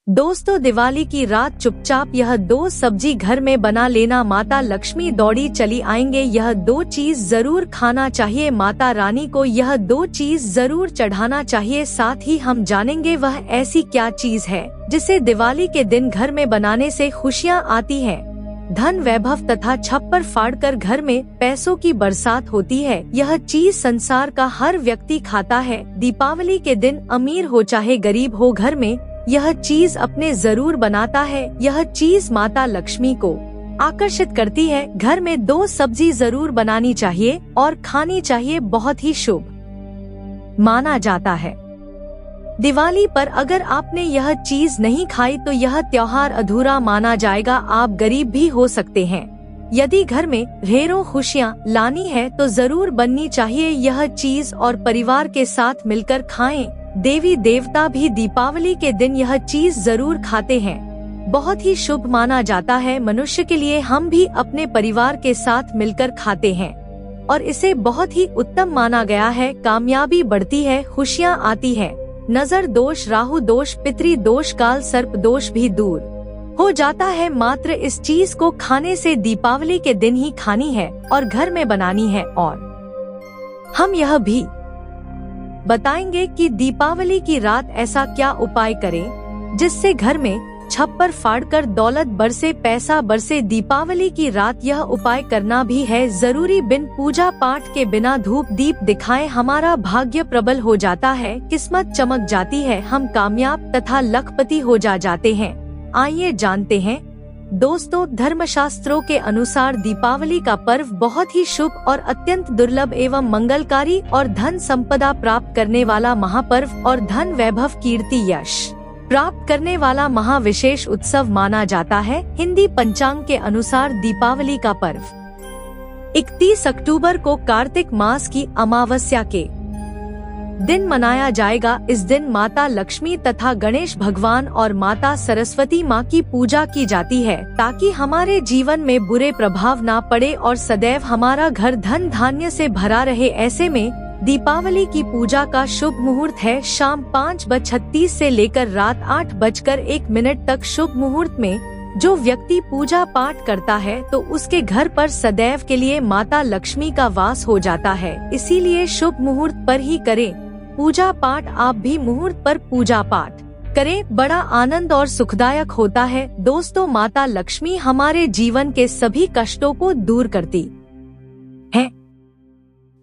दोस्तों, दिवाली की रात चुपचाप यह 2 सब्जी घर में बना लेना। माता लक्ष्मी दौड़ी चली आएंगे। यह 2 चीज जरूर खाना चाहिए। माता रानी को यह 2 चीज जरूर चढ़ाना चाहिए। साथ ही हम जानेंगे वह ऐसी क्या चीज है जिसे दिवाली के दिन घर में बनाने से खुशियाँ आती है, धन वैभव तथा छप्पर फाड़कर घर में पैसों की बरसात होती है। यह चीज संसार का हर व्यक्ति खाता है। दीपावली के दिन अमीर हो चाहे गरीब हो, घर में यह चीज अपने जरूर बनाता है। यह चीज माता लक्ष्मी को आकर्षित करती है। घर में 2 सब्जी जरूर बनानी चाहिए और खानी चाहिए। बहुत ही शुभ माना जाता है। दिवाली पर अगर आपने यह चीज नहीं खाई तो यह त्योहार अधूरा माना जाएगा। आप गरीब भी हो सकते हैं। यदि घर में ढेरों खुशियाँ लानी है तो जरूर बननी चाहिए यह चीज और परिवार के साथ मिलकर खाएं। देवी देवता भी दीपावली के दिन यह चीज जरूर खाते हैं। बहुत ही शुभ माना जाता है। मनुष्य के लिए हम भी अपने परिवार के साथ मिलकर खाते हैं और इसे बहुत ही उत्तम माना गया है। कामयाबी बढ़ती है, खुशियाँ आती है, नजर दोष, राहु दोष, पितृ दोष, काल सर्प दोष भी दूर हो जाता है। मात्र इस चीज को खाने से दीपावली के दिन ही खानी है और घर में बनानी है। और हम यह भी बताएंगे कि दीपावली की रात ऐसा क्या उपाय करें जिससे घर में छप्पर फाड़कर दौलत बरसे, पैसा बरसे। दीपावली की रात यह उपाय करना भी है जरूरी। बिन पूजा पाठ के बिना धूप दीप दिखाए हमारा भाग्य प्रबल हो जाता है, किस्मत चमक जाती है, हम कामयाब तथा लखपति हो जाते हैं। आइए जानते हैं दोस्तों, धर्मशास्त्रों के अनुसार दीपावली का पर्व बहुत ही शुभ और अत्यंत दुर्लभ एवं मंगलकारी और धन संपदा प्राप्त करने वाला महापर्व और धन वैभव, कीर्ति, यश प्राप्त करने वाला महाविशेष उत्सव माना जाता है। हिंदी पंचांग के अनुसार दीपावली का पर्व 31 अक्टूबर को कार्तिक मास की अमावस्या के दिन मनाया जाएगा। इस दिन माता लक्ष्मी तथा गणेश भगवान और माता सरस्वती माँ की पूजा की जाती है ताकि हमारे जीवन में बुरे प्रभाव ना पड़े और सदैव हमारा घर धन धान्य से भरा रहे। ऐसे में दीपावली की पूजा का शुभ मुहूर्त है शाम 5:36 से लेकर रात 8:01 तक। शुभ मुहूर्त में जो व्यक्ति पूजा पाठ करता है तो उसके घर पर सदैव के लिए माता लक्ष्मी का वास हो जाता है। इसीलिए शुभ मुहूर्त पर ही करें पूजा पाठ। आप भी मुहूर्त पर पूजा पाठ करें, बड़ा आनंद और सुखदायक होता है। दोस्तों, माता लक्ष्मी हमारे जीवन के सभी कष्टों को दूर करती है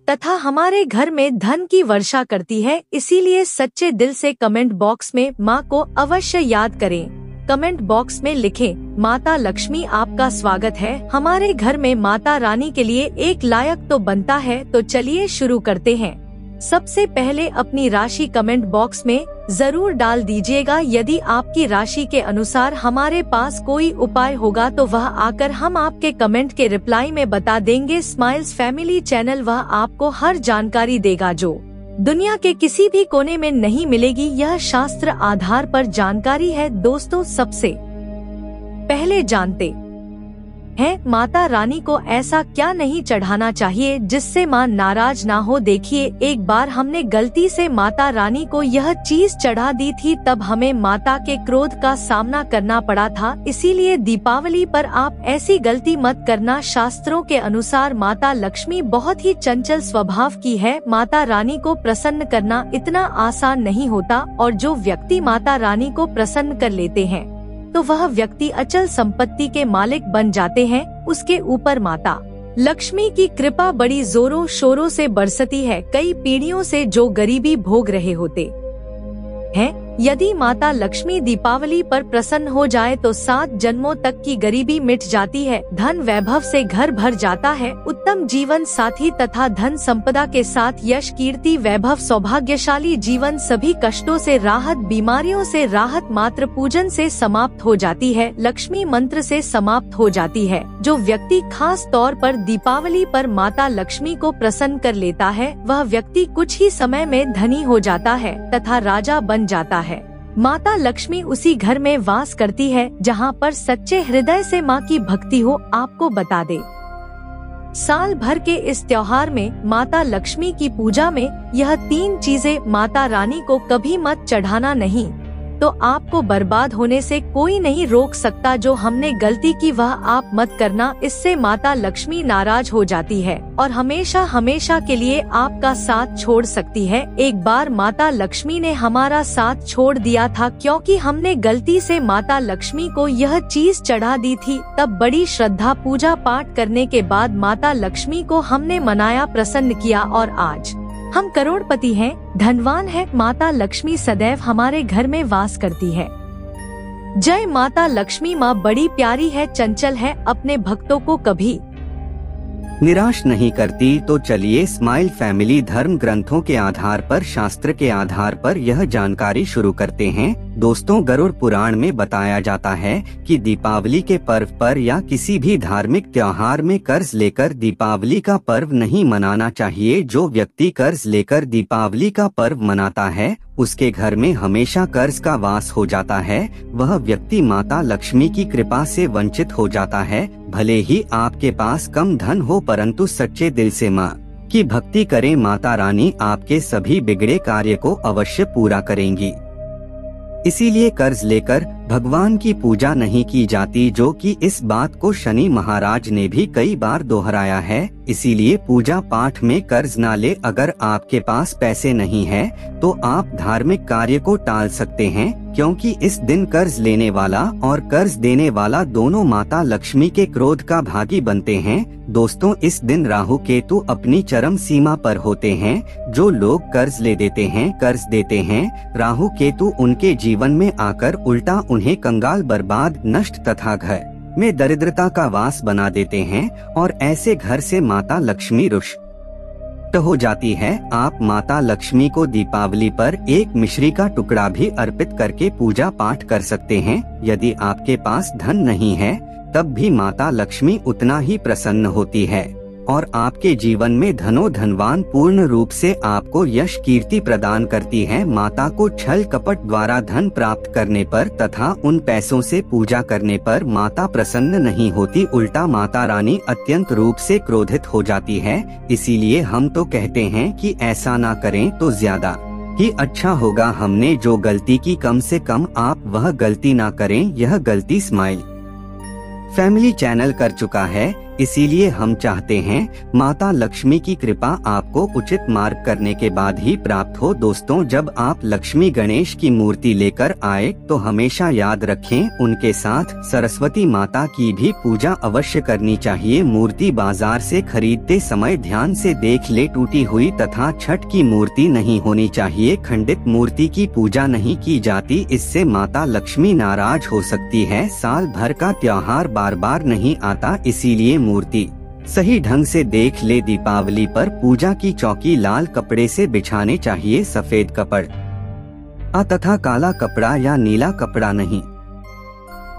तथा हमारे घर में धन की वर्षा करती है। इसीलिए सच्चे दिल से कमेंट बॉक्स में माँ को अवश्य याद करें। कमेंट बॉक्स में लिखें, माता लक्ष्मी आपका स्वागत है हमारे घर में। माता रानी के लिए एक लायक तो बनता है। तो चलिए शुरू करते हैं। सबसे पहले अपनी राशि कमेंट बॉक्स में जरूर डाल दीजिएगा। यदि आपकी राशि के अनुसार हमारे पास कोई उपाय होगा तो वह आकर हम आपके कमेंट के रिप्लाई में बता देंगे। स्माइल्स फैमिली चैनल वह आपको हर जानकारी देगा जो दुनिया के किसी भी कोने में नहीं मिलेगी। यह शास्त्र आधार पर जानकारी है। दोस्तों, सबसे पहले जानते हैं माता रानी को ऐसा क्या नहीं चढ़ाना चाहिए जिससे माँ नाराज ना हो। देखिए, एक बार हमने गलती से माता रानी को यह चीज चढ़ा दी थी, तब हमें माता के क्रोध का सामना करना पड़ा था। इसीलिए दीपावली पर आप ऐसी गलती मत करना। शास्त्रों के अनुसार माता लक्ष्मी बहुत ही चंचल स्वभाव की है। माता रानी को प्रसन्न करना इतना आसान नहीं होता और जो व्यक्ति माता रानी को प्रसन्न कर लेते हैं तो वह व्यक्ति अचल संपत्ति के मालिक बन जाते हैं। उसके ऊपर माता लक्ष्मी की कृपा बड़ी जोरों शोरों से बरसती है। कई पीढ़ियों से जो गरीबी भोग रहे होते हैं, यदि माता लक्ष्मी दीपावली पर प्रसन्न हो जाए तो 7 जन्मों तक की गरीबी मिट जाती है। धन वैभव से घर भर जाता है। उत्तम जीवन साथी तथा धन संपदा के साथ यश, कीर्ति, वैभव, सौभाग्यशाली जीवन, सभी कष्टों से राहत, बीमारियों से राहत, मात्र पूजन से समाप्त हो जाती है, लक्ष्मी मंत्र से समाप्त हो जाती है। जो व्यक्ति खास तौर पर दीपावली पर माता लक्ष्मी को प्रसन्न कर लेता है वह व्यक्ति कुछ ही समय में धनी हो जाता है तथा राजा बन जाता है। माता लक्ष्मी उसी घर में वास करती है जहाँ पर सच्चे हृदय से माँ की भक्ति हो। आपको बता दे, साल भर के इस त्योहार में माता लक्ष्मी की पूजा में यह 3 चीजें माता रानी को कभी मत चढ़ाना नहीं तो आपको बर्बाद होने से कोई नहीं रोक सकता। जो हमने गलती की वह आप मत करना, इससे माता लक्ष्मी नाराज हो जाती है और हमेशा हमेशा के लिए आपका साथ छोड़ सकती है। एक बार माता लक्ष्मी ने हमारा साथ छोड़ दिया था क्योंकि हमने गलती से माता लक्ष्मी को यह चीज चढ़ा दी थी। तब बड़ी श्रद्धा पूजा पाठ करने के बाद माता लक्ष्मी को हमने मनाया, प्रसन्न किया और आज हम करोड़पति हैं, धनवान हैं। माता लक्ष्मी सदैव हमारे घर में वास करती है। जय माता लक्ष्मी। माँ बड़ी प्यारी है, चंचल है, अपने भक्तों को कभी निराश नहीं करती। तो चलिए स्माइल फैमिली धर्म ग्रंथों के आधार पर, शास्त्र के आधार पर यह जानकारी शुरू करते हैं। दोस्तों, गरुड़ पुराण में बताया जाता है कि दीपावली के पर्व पर या किसी भी धार्मिक त्योहार में कर्ज लेकर दीपावली का पर्व नहीं मनाना चाहिए। जो व्यक्ति कर्ज लेकर दीपावली का पर्व मनाता है उसके घर में हमेशा कर्ज का वास हो जाता है। वह व्यक्ति माता लक्ष्मी की कृपा से वंचित हो जाता है। भले ही आपके पास कम धन हो, परंतु सच्चे दिल से माँ की भक्ति करें, माता रानी आपके सभी बिगड़े कार्य को अवश्य पूरा करेंगी। इसीलिए कर्ज लेकर भगवान की पूजा नहीं की जाती, जो कि इस बात को शनि महाराज ने भी कई बार दोहराया है। इसीलिए पूजा पाठ में कर्ज ना ले। अगर आपके पास पैसे नहीं है तो आप धार्मिक कार्य को टाल सकते हैं, क्योंकि इस दिन कर्ज लेने वाला और कर्ज देने वाला दोनों माता लक्ष्मी के क्रोध का भागी बनते हैं। दोस्तों, इस दिन राहु केतु अपनी चरम सीमा पर होते हैं। जो लोग कर्ज ले देते हैं, कर्ज देते हैं, राहु केतु उनके जीवन में आकर उल्टा उन्हें कंगाल, बर्बाद, नष्ट तथा घर में दरिद्रता का वास बना देते हैं और ऐसे घर से माता लक्ष्मी रुष्ट हो जाती है। आप माता लक्ष्मी को दीपावली पर एक मिश्री का टुकड़ा भी अर्पित करके पूजा पाठ कर सकते हैं। यदि आपके पास धन नहीं है तब भी माता लक्ष्मी उतना ही प्रसन्न होती है और आपके जीवन में धनो धनवान पूर्ण रूप से आपको यश कीर्ति प्रदान करती है। माता को छल कपट द्वारा धन प्राप्त करने पर तथा उन पैसों से पूजा करने पर माता प्रसन्न नहीं होती, उल्टा माता रानी अत्यंत रूप से क्रोधित हो जाती है। इसीलिए हम तो कहते हैं कि ऐसा ना करें तो ज्यादा ही अच्छा होगा। हमने जो गलती की, कम से कम आप वह गलती ना करें। यह गलती स्माइल फैमिली चैनल कर चुका है, इसीलिए हम चाहते हैं माता लक्ष्मी की कृपा आपको उचित मार्ग करने के बाद ही प्राप्त हो। दोस्तों, जब आप लक्ष्मी गणेश की मूर्ति लेकर आए तो हमेशा याद रखें उनके साथ सरस्वती माता की भी पूजा अवश्य करनी चाहिए। मूर्ति बाजार से खरीदते समय ध्यान से देख ले, टूटी हुई तथा छठ की मूर्ति नहीं होनी चाहिए। खंडित मूर्ति की पूजा नहीं की जाती, इससे माता लक्ष्मी नाराज हो सकती है। साल भर का त्योहार बार बार नहीं आता, इसीलिए मूर्ति सही ढंग से देख ले। दीपावली पर पूजा की चौकी लाल कपड़े से बिछाने चाहिए, सफेद कपड़ा तथा काला कपड़ा या नीला कपड़ा नहीं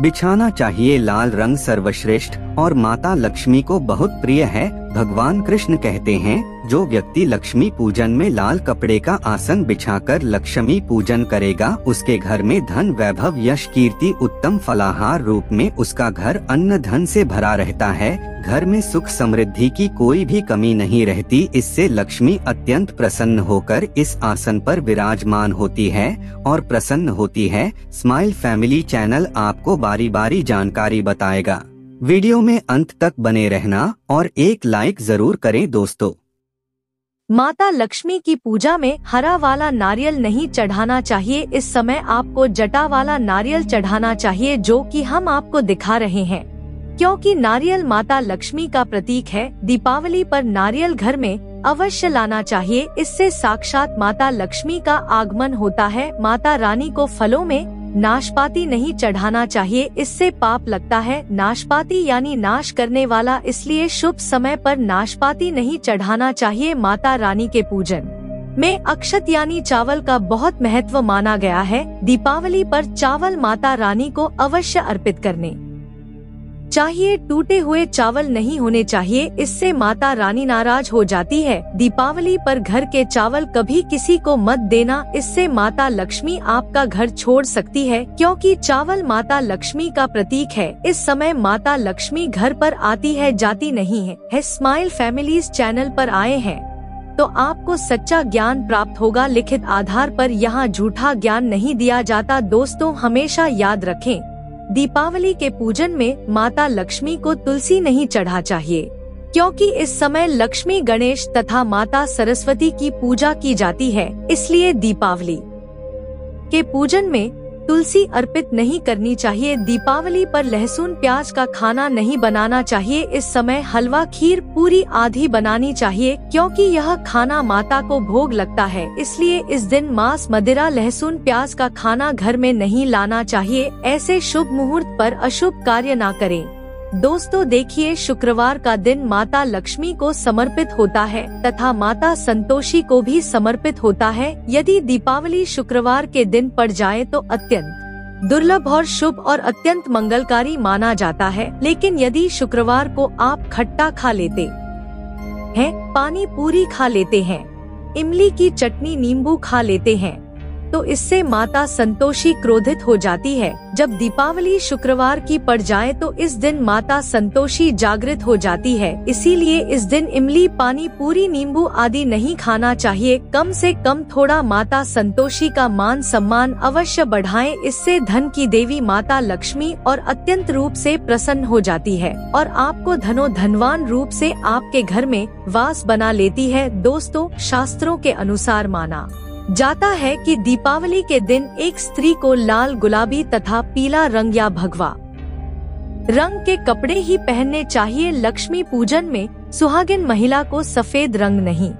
बिछाना चाहिए। लाल रंग सर्वश्रेष्ठ और माता लक्ष्मी को बहुत प्रिय है। भगवान कृष्ण कहते हैं, जो व्यक्ति लक्ष्मी पूजन में लाल कपड़े का आसन बिछाकर लक्ष्मी पूजन करेगा, उसके घर में धन, वैभव, यश, कीर्ति, उत्तम फलाहार रूप में उसका घर अन्न धन से भरा रहता है। घर में सुख समृद्धि की कोई भी कमी नहीं रहती। इससे लक्ष्मी अत्यंत प्रसन्न होकर इस आसन पर विराजमान होती है और प्रसन्न होती है। स्माइल फैमिली चैनल आपको बारी बारी जानकारी बताएगा। वीडियो में अंत तक बने रहना और एक लाइक जरूर करें। दोस्तों, माता लक्ष्मी की पूजा में हरा वाला नारियल नहीं चढ़ाना चाहिए। इस समय आपको जटा वाला नारियल चढ़ाना चाहिए, जो कि हम आपको दिखा रहे हैं, क्योंकि नारियल माता लक्ष्मी का प्रतीक है। दीपावली पर नारियल घर में अवश्य लाना चाहिए, इससे साक्षात माता लक्ष्मी का आगमन होता है। माता रानी को फलों में नाशपाती नहीं चढ़ाना चाहिए, इससे पाप लगता है। नाशपाती यानी नाश करने वाला, इसलिए शुभ समय पर नाशपाती नहीं चढ़ाना चाहिए। माता रानी के पूजन में अक्षत यानी चावल का बहुत महत्व माना गया है। दीपावली पर चावल माता रानी को अवश्य अर्पित करने चाहिए। टूटे हुए चावल नहीं होने चाहिए, इससे माता रानी नाराज हो जाती है। दीपावली पर घर के चावल कभी किसी को मत देना, इससे माता लक्ष्मी आपका घर छोड़ सकती है, क्योंकि चावल माता लक्ष्मी का प्रतीक है। इस समय माता लक्ष्मी घर पर आती है, जाती नहीं है। स्माइल फैमिलीज चैनल पर आए हैं तो आपको सच्चा ज्ञान प्राप्त होगा। लिखित आधार पर यहाँ झूठा ज्ञान नहीं दिया जाता। दोस्तों हमेशा याद रखें, दीपावली के पूजन में माता लक्ष्मी को तुलसी नहीं चढ़ा चाहिए, क्योंकि इस समय लक्ष्मी, गणेश तथा माता सरस्वती की पूजा की जाती है। इसलिए दीपावली के पूजन में तुलसी अर्पित नहीं करनी चाहिए। दीपावली पर लहसुन प्याज का खाना नहीं बनाना चाहिए। इस समय हलवा, खीर, पूरी आदि बनानी चाहिए, क्योंकि यह खाना माता को भोग लगता है। इसलिए इस दिन मांस, मदिरा, लहसुन प्याज का खाना घर में नहीं लाना चाहिए। ऐसे शुभ मुहूर्त पर अशुभ कार्य ना करें। दोस्तों देखिए, शुक्रवार का दिन माता लक्ष्मी को समर्पित होता है तथा माता संतोषी को भी समर्पित होता है। यदि दीपावली शुक्रवार के दिन पड़ जाए तो अत्यंत दुर्लभ और शुभ और अत्यंत मंगलकारी माना जाता है। लेकिन यदि शुक्रवार को आप खट्टा खा लेते हैं, पानी पूरी खा लेते हैं, इमली की चटनी, नींबू खा लेते हैं, तो इससे माता संतोषी क्रोधित हो जाती है। जब दीपावली शुक्रवार की पड़ जाए तो इस दिन माता संतोषी जागृत हो जाती है। इसीलिए इस दिन इमली, पानी पूरी, नींबू आदि नहीं खाना चाहिए। कम से कम थोड़ा माता संतोषी का मान सम्मान अवश्य बढ़ाएं। इससे धन की देवी माता लक्ष्मी और अत्यंत रूप से प्रसन्न हो जाती है और आपको धनवान रूप से आपके घर में वास बना लेती है। दोस्तों शास्त्रों के अनुसार माना जाता है कि दीपावली के दिन एक स्त्री को लाल, गुलाबी तथा पीला रंग या भगवा रंग के कपड़े ही पहनने चाहिए। लक्ष्मी पूजन में सुहागिन महिला को सफेद रंग नहीं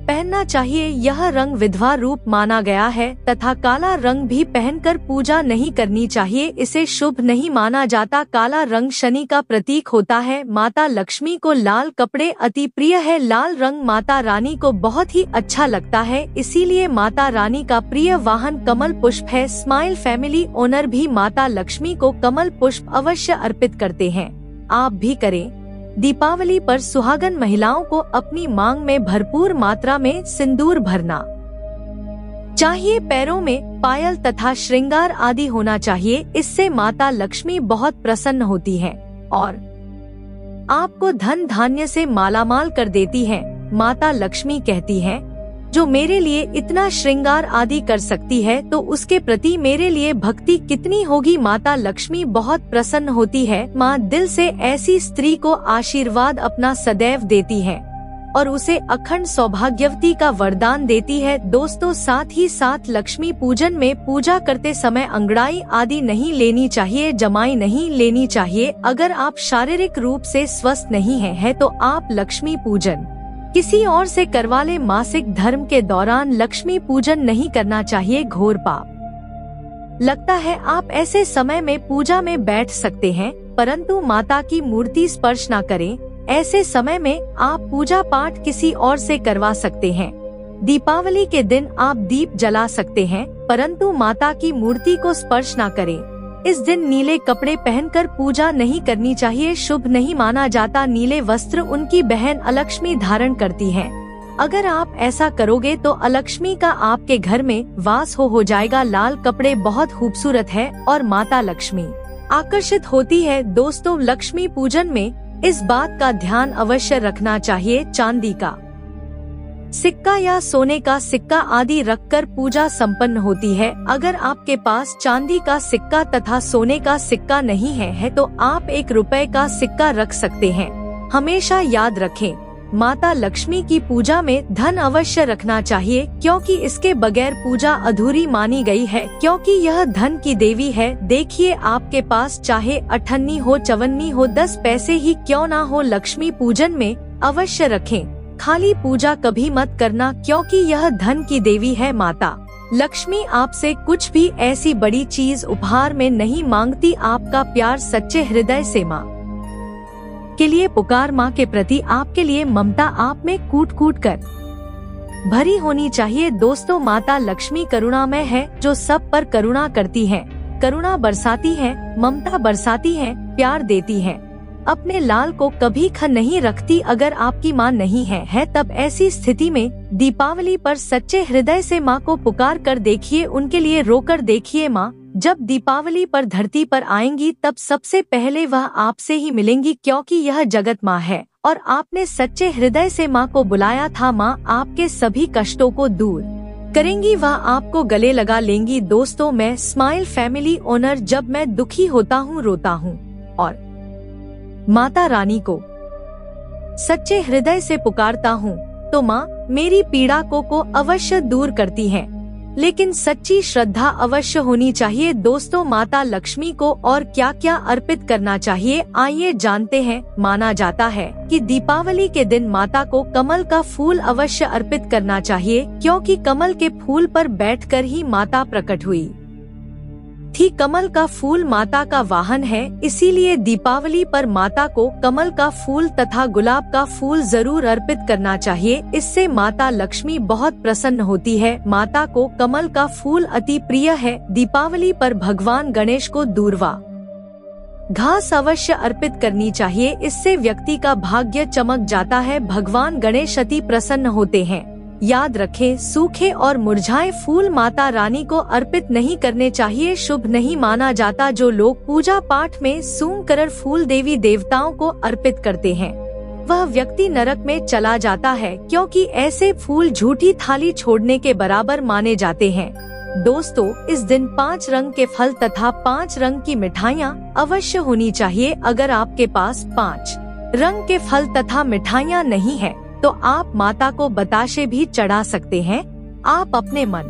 पहनना चाहिए। यह रंग विधवा रूप माना गया है तथा काला रंग भी पहनकर पूजा नहीं करनी चाहिए। इसे शुभ नहीं माना जाता। काला रंग शनि का प्रतीक होता है। माता लक्ष्मी को लाल कपड़े अति प्रिय है। लाल रंग माता रानी को बहुत ही अच्छा लगता है, इसीलिए माता रानी का प्रिय वाहन कमल पुष्प है। स्माइल फैमिली ओनर भी माता लक्ष्मी को कमल पुष्प अवश्य अर्पित करते हैं। आप भी करें। दीपावली पर सुहागन महिलाओं को अपनी मांग में भरपूर मात्रा में सिंदूर भरना चाहिए। पैरों में पायल तथा श्रृंगार आदि होना चाहिए। इससे माता लक्ष्मी बहुत प्रसन्न होती हैं और आपको धन धान्य से मालामाल कर देती हैं। माता लक्ष्मी कहती हैं, जो मेरे लिए इतना श्रृंगार आदि कर सकती है तो उसके प्रति मेरे लिए भक्ति कितनी होगी। माता लक्ष्मी बहुत प्रसन्न होती है। माँ दिल से ऐसी स्त्री को आशीर्वाद अपना सदैव देती है और उसे अखंड सौभाग्यवती का वरदान देती है। दोस्तों साथ ही साथ लक्ष्मी पूजन में पूजा करते समय अंगड़ाई आदि नहीं लेनी चाहिए, जमाई नहीं लेनी चाहिए। अगर आप शारीरिक रूप से स्वस्थ नहीं है तो आप लक्ष्मी पूजन किसी और से करवा ले। मासिक धर्म के दौरान लक्ष्मी पूजन नहीं करना चाहिए, घोर पाप लगता है। आप ऐसे समय में पूजा में बैठ सकते हैं, परंतु माता की मूर्ति स्पर्श न करें। ऐसे समय में आप पूजा पाठ किसी और से करवा सकते हैं। दीपावली के दिन आप दीप जला सकते हैं, परंतु माता की मूर्ति को स्पर्श न करें। इस दिन नीले कपड़े पहनकर पूजा नहीं करनी चाहिए, शुभ नहीं माना जाता। नीले वस्त्र उनकी बहन अलक्ष्मी धारण करती हैं। अगर आप ऐसा करोगे तो अलक्ष्मी का आपके घर में वास हो जाएगा। लाल कपड़े बहुत खूबसूरत है और माता लक्ष्मी आकर्षित होती है। दोस्तों लक्ष्मी पूजन में इस बात का ध्यान अवश्य रखना चाहिए, चांदी का सिक्का या सोने का सिक्का आदि रखकर पूजा संपन्न होती है। अगर आपके पास चांदी का सिक्का तथा सोने का सिक्का नहीं है तो आप 1 रुपए का सिक्का रख सकते हैं। हमेशा याद रखें, माता लक्ष्मी की पूजा में धन अवश्य रखना चाहिए, क्योंकि इसके बगैर पूजा अधूरी मानी गई है, क्योंकि यह धन की देवी है। देखिए आपके पास चाहे 58 हो, 54 हो, 10 पैसे ही क्यों ना हो, लक्ष्मी पूजन में अवश्य रखें। खाली पूजा कभी मत करना, क्योंकि यह धन की देवी है। माता लक्ष्मी आपसे कुछ भी ऐसी बड़ी चीज उपहार में नहीं मांगती। आपका प्यार सच्चे हृदय से माँ के लिए पुकार, माँ के प्रति आपके लिए ममता आप में कूट कूट कर भरी होनी चाहिए। दोस्तों माता लक्ष्मी करुणामय है, जो सब पर करुणा करती है, करुणा बरसाती है, ममता बरसाती है, प्यार देती है। अपने लाल को कभी ख नहीं रखती। अगर आपकी माँ नहीं है तब ऐसी स्थिति में दीपावली पर सच्चे हृदय से माँ को पुकार कर देखिए, उनके लिए रोकर देखिए। माँ जब दीपावली पर धरती पर आएंगी तब सबसे पहले वह आपसे ही मिलेंगी, क्योंकि यह जगत माँ है और आपने सच्चे हृदय से माँ को बुलाया था। माँ आपके सभी कष्टों को दूर करेंगी, वह आपको गले लगा लेंगी। दोस्तों, मैं स्माइल फैमिली ओनर जब मैं दुखी होता हूँ, रोता हूँ और माता रानी को सच्चे हृदय से पुकारता हूँ तो माँ मेरी पीड़ा को अवश्य दूर करती हैं। लेकिन सच्ची श्रद्धा अवश्य होनी चाहिए। दोस्तों, माता लक्ष्मी को और क्या क्या अर्पित करना चाहिए, आइए जानते हैं। माना जाता है कि दीपावली के दिन माता को कमल का फूल अवश्य अर्पित करना चाहिए, क्योंकि कमल के फूल पर बैठकर ही माता प्रकट हुई थी। कमल का फूल माता का वाहन है, इसीलिए दीपावली पर माता को कमल का फूल तथा गुलाब का फूल जरूर अर्पित करना चाहिए। इससे माता लक्ष्मी बहुत प्रसन्न होती है। माता को कमल का फूल अति प्रिय है। दीपावली पर भगवान गणेश को दूर्वा घास अवश्य अर्पित करनी चाहिए, इससे व्यक्ति का भाग्य चमक जाता है। भगवान गणेश अति प्रसन्न होते हैं। याद रखें, सूखे और मुरझाए फूल माता रानी को अर्पित नहीं करने चाहिए, शुभ नहीं माना जाता। जो लोग पूजा पाठ में सूंघकर फूल देवी देवताओं को अर्पित करते हैं, वह व्यक्ति नरक में चला जाता है, क्योंकि ऐसे फूल झूठी थाली छोड़ने के बराबर माने जाते हैं। दोस्तों, इस दिन 5 रंग के फल तथा 5 रंग की मिठाइयाँ अवश्य होनी चाहिए। अगर आपके पास 5 रंग के फल तथा मिठाइयाँ नहीं है तो आप माता को बताशे भी चढ़ा सकते हैं। आप अपने मन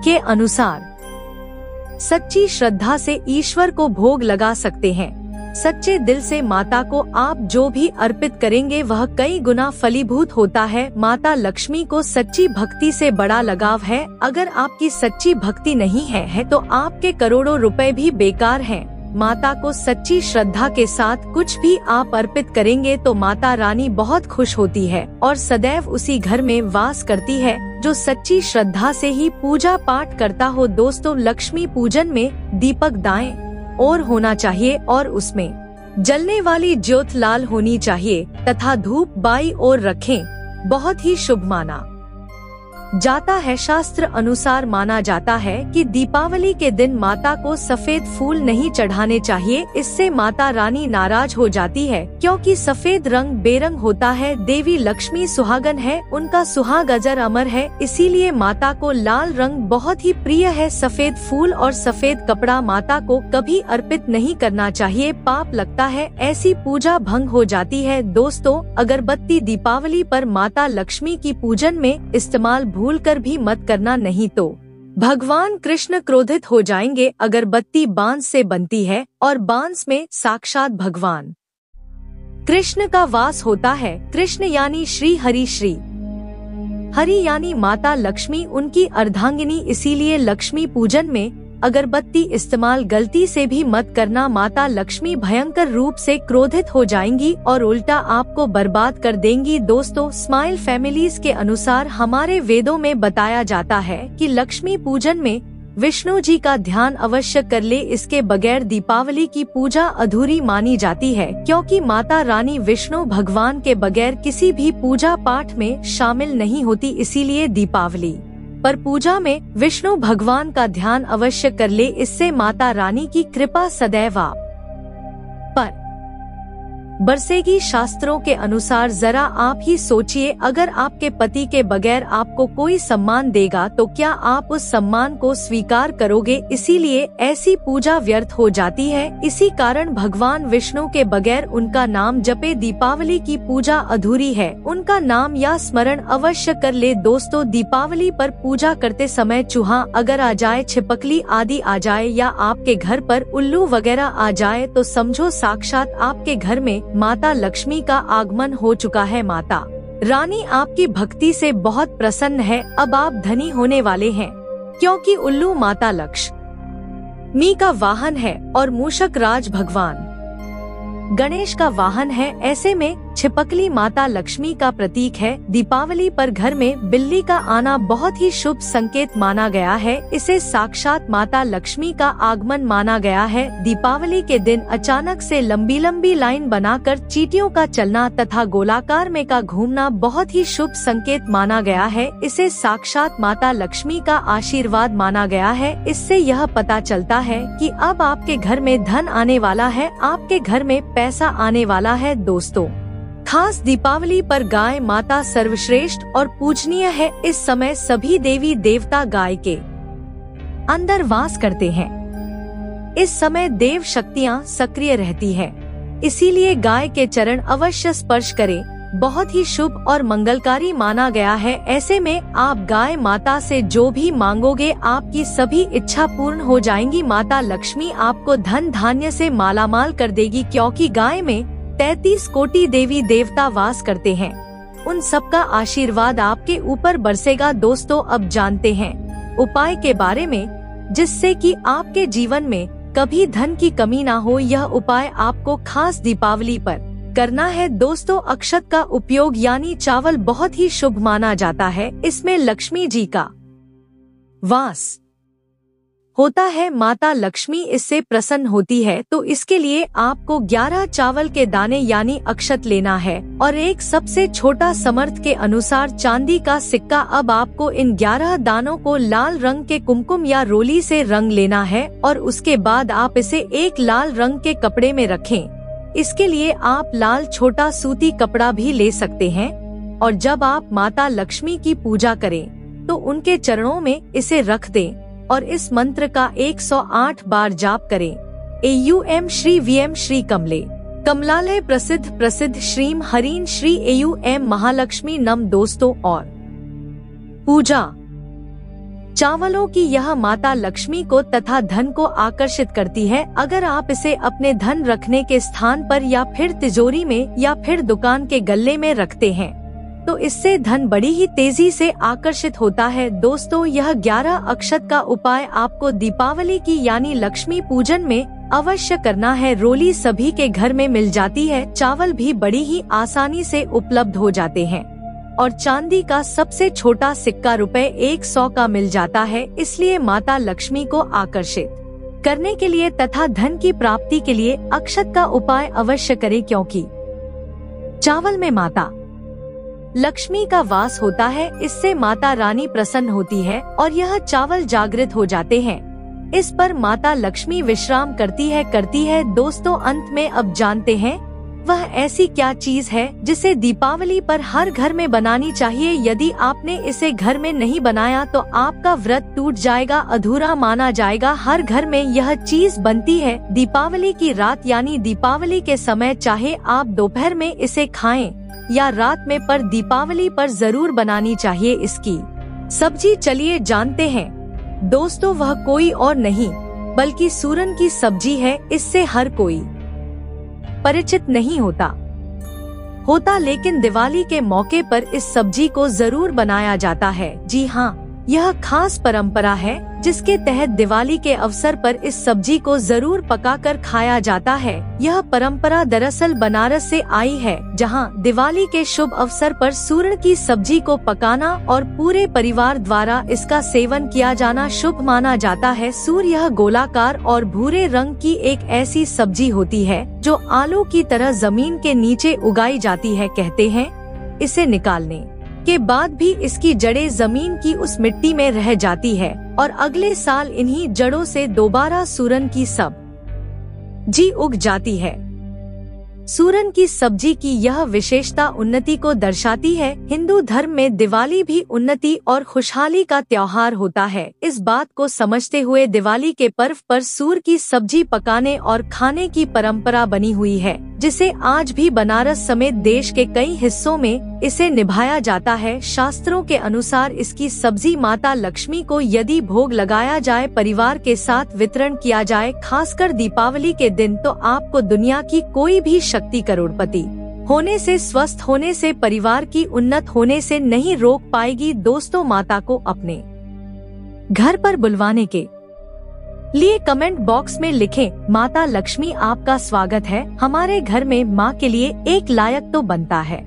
के अनुसार सच्ची श्रद्धा से ईश्वर को भोग लगा सकते हैं। सच्चे दिल से माता को आप जो भी अर्पित करेंगे वह कई गुना फलीभूत होता है। माता लक्ष्मी को सच्ची भक्ति से बड़ा लगाव है। अगर आपकी सच्ची भक्ति नहीं है तो आपके करोड़ों रुपए भी बेकार हैं। माता को सच्ची श्रद्धा के साथ कुछ भी आप अर्पित करेंगे तो माता रानी बहुत खुश होती है और सदैव उसी घर में वास करती है जो सच्ची श्रद्धा से ही पूजा पाठ करता हो। दोस्तों, लक्ष्मी पूजन में दीपक दाएं ओर होना चाहिए और उसमें जलने वाली ज्योत लाल होनी चाहिए तथा धूप बाईं ओर रखें, बहुत ही शुभ माना जाता है। शास्त्र अनुसार माना जाता है कि दीपावली के दिन माता को सफेद फूल नहीं चढ़ाने चाहिए, इससे माता रानी नाराज हो जाती है, क्योंकि सफेद रंग बेरंग होता है। देवी लक्ष्मी सुहागन है, उनका सुहाग अजर अमर है, इसीलिए माता को लाल रंग बहुत ही प्रिय है। सफेद फूल और सफेद कपड़ा माता को कभी अर्पित नहीं करना चाहिए, पाप लगता है, ऐसी पूजा भंग हो जाती है। दोस्तों, अगरबत्ती दीपावली पर माता लक्ष्मी की पूजन में इस्तेमाल भूलकर भी मत करना, नहीं तो भगवान कृष्ण क्रोधित हो जाएंगे। अगरबत्ती बांस से बनती है और बांस में साक्षात भगवान कृष्ण का वास होता है। कृष्ण यानी श्री हरि, श्री हरि यानी माता लक्ष्मी उनकी अर्धांगिनी, इसीलिए लक्ष्मी पूजन में अगरबत्ती इस्तेमाल गलती से भी मत करना। माता लक्ष्मी भयंकर रूप से क्रोधित हो जाएंगी और उल्टा आपको बर्बाद कर देंगी। दोस्तों, स्माइल फैमिलीज के अनुसार हमारे वेदों में बताया जाता है कि लक्ष्मी पूजन में विष्णु जी का ध्यान अवश्य कर ले, इसके बगैर दीपावली की पूजा अधूरी मानी जाती है, क्योंकि माता रानी विष्णु भगवान के बगैर किसी भी पूजा पाठ में शामिल नहीं होती। इसीलिए दीपावली पर पूजा में विष्णु भगवान का ध्यान अवश्य कर ले, इससे माता रानी की कृपा सदैव आप पर बरसेगी। शास्त्रों के अनुसार जरा आप ही सोचिए, अगर आपके पति के बगैर आपको कोई सम्मान देगा तो क्या आप उस सम्मान को स्वीकार करोगे? इसीलिए ऐसी पूजा व्यर्थ हो जाती है। इसी कारण भगवान विष्णु के बगैर उनका नाम जपे दीपावली की पूजा अधूरी है। उनका नाम या स्मरण अवश्य कर ले। दोस्तों, दीपावली पर पूजा करते समय चूहा अगर आ जाए, छिपकली आदि आ जाए या आपके घर पर उल्लू वगैरह आ जाए तो समझो साक्षात आपके घर में माता लक्ष्मी का आगमन हो चुका है। माता रानी आपकी भक्ति से बहुत प्रसन्न है। अब आप धनी होने वाले हैं, क्योंकि उल्लू माता लक्ष्मी का वाहन है और मूषक राज भगवान गणेश का वाहन है। ऐसे में छिपकली माता लक्ष्मी का प्रतीक है। दीपावली पर घर में बिल्ली का आना बहुत ही शुभ संकेत माना गया है। इसे साक्षात माता लक्ष्मी का आगमन माना गया है। दीपावली के दिन अचानक से लंबी लंबी लाइन बनाकर चींटियों का चलना तथा गोलाकार में का घूमना बहुत ही शुभ संकेत माना गया है। इसे साक्षात माता लक्ष्मी का आशीर्वाद माना गया है। इससे यह पता चलता है कि अब आपके घर में धन आने वाला है, आपके घर में पैसा आने वाला है। दोस्तों, खास दीपावली पर गाय माता सर्वश्रेष्ठ और पूजनीय है। इस समय सभी देवी देवता गाय के अंदर वास करते हैं। इस समय देव शक्तियाँ सक्रिय रहती है, इसीलिए गाय के चरण अवश्य स्पर्श करें। बहुत ही शुभ और मंगलकारी माना गया है। ऐसे में आप गाय माता से जो भी मांगोगे आपकी सभी इच्छा पूर्ण हो जाएंगी। माता लक्ष्मी आपको धन धान्य से मालामाल कर देगी, क्योंकि गाय में 33 कोटि देवी देवता वास करते हैं। उन सबका आशीर्वाद आपके ऊपर बरसेगा। दोस्तों, अब जानते हैं उपाय के बारे में, जिससे कि आपके जीवन में कभी धन की कमी ना हो। यह उपाय आपको खास दीपावली पर करना है। दोस्तों, अक्षत का उपयोग यानी चावल बहुत ही शुभ माना जाता है। इसमें लक्ष्मी जी का वास होता है। माता लक्ष्मी इससे प्रसन्न होती है, तो इसके लिए आपको 11 चावल के दाने यानी अक्षत लेना है और एक सबसे छोटा समर्थ के अनुसार चांदी का सिक्का। अब आपको इन 11 दानों को लाल रंग के कुमकुम या रोली से रंग लेना है और उसके बाद आप इसे एक लाल रंग के कपड़े में रखें। इसके लिए आप लाल छोटा सूती कपड़ा भी ले सकते हैं और जब आप माता लक्ष्मी की पूजा करें तो उनके चरणों में इसे रख दें और इस मंत्र का 108 बार जाप करें। एयू श्री वीएम श्री कमले कमलालय प्रसिद्ध श्रीम हरीन श्री एयू महालक्ष्मी नम। दोस्तों, और पूजा चावलों की यह माता लक्ष्मी को तथा धन को आकर्षित करती है। अगर आप इसे अपने धन रखने के स्थान पर या फिर तिजोरी में या फिर दुकान के गल्ले में रखते हैं तो इससे धन बड़ी ही तेजी से आकर्षित होता है। दोस्तों, यह 11 अक्षत का उपाय आपको दीपावली की यानी लक्ष्मी पूजन में अवश्य करना है। रोली सभी के घर में मिल जाती है, चावल भी बड़ी ही आसानी से उपलब्ध हो जाते हैं और चांदी का सबसे छोटा सिक्का ₹100 का मिल जाता है। इसलिए माता लक्ष्मी को आकर्षित करने के लिए तथा धन की प्राप्ति के लिए अक्षत का उपाय अवश्य करें, क्योंकि चावल में माता लक्ष्मी का वास होता है। इससे माता रानी प्रसन्न होती है और यह चावल जागृत हो जाते हैं। इस पर माता लक्ष्मी विश्राम करती है। दोस्तों, अंत में अब जानते हैं वह ऐसी क्या चीज है जिसे दीपावली पर हर घर में बनानी चाहिए। यदि आपने इसे घर में नहीं बनाया तो आपका व्रत टूट जाएगा, अधूरा माना जाएगा। हर घर में यह चीज बनती है दीपावली की रात यानी दीपावली के समय, चाहे आप दोपहर में इसे खाएं या रात में, पर दीपावली पर जरूर बनानी चाहिए इसकी सब्जी। चलिए जानते हैं दोस्तों, वह कोई और नहीं बल्कि सूरन की सब्जी है। इससे हर कोई परिचित नहीं होता, लेकिन दिवाली के मौके पर इस सब्जी को जरूर बनाया जाता है। जी हाँ, यह खास परंपरा है जिसके तहत दिवाली के अवसर पर इस सब्जी को जरूर पकाकर खाया जाता है। यह परंपरा दरअसल बनारस से आई है, जहां दिवाली के शुभ अवसर पर सूरण की सब्जी को पकाना और पूरे परिवार द्वारा इसका सेवन किया जाना शुभ माना जाता है। सूर यह गोलाकार और भूरे रंग की एक ऐसी सब्जी होती है जो आलू की तरह जमीन के नीचे उगाई जाती है। कहते हैं इसे निकालने के बाद भी इसकी जड़ें जमीन की उस मिट्टी में रह जाती है और अगले साल इन्हीं जड़ों से दोबारा सूरन की सब्जी उग जाती है। सूरन की सब्जी की यह विशेषता उन्नति को दर्शाती है। हिंदू धर्म में दिवाली भी उन्नति और खुशहाली का त्योहार होता है। इस बात को समझते हुए दिवाली के पर्व पर सूर की सब्जी पकाने और खाने की परंपरा बनी हुई है, जिसे आज भी बनारस समेत देश के कई हिस्सों में इसे निभाया जाता है। शास्त्रों के अनुसार इसकी सब्जी माता लक्ष्मी को यदि भोग लगाया जाए, परिवार के साथ वितरण किया जाए, खासकर दीपावली के दिन, तो आपको दुनिया की कोई भी शक्ति करोड़पति होने से, स्वस्थ होने से, परिवार की उन्नत होने से नहीं रोक पाएगी। दोस्तों, माता को अपने घर पर बुलवाने के लिए कमेंट बॉक्स में लिखें, माता लक्ष्मी आपका स्वागत है, हमारे घर में माँ के लिए एक लायक तो बनता है।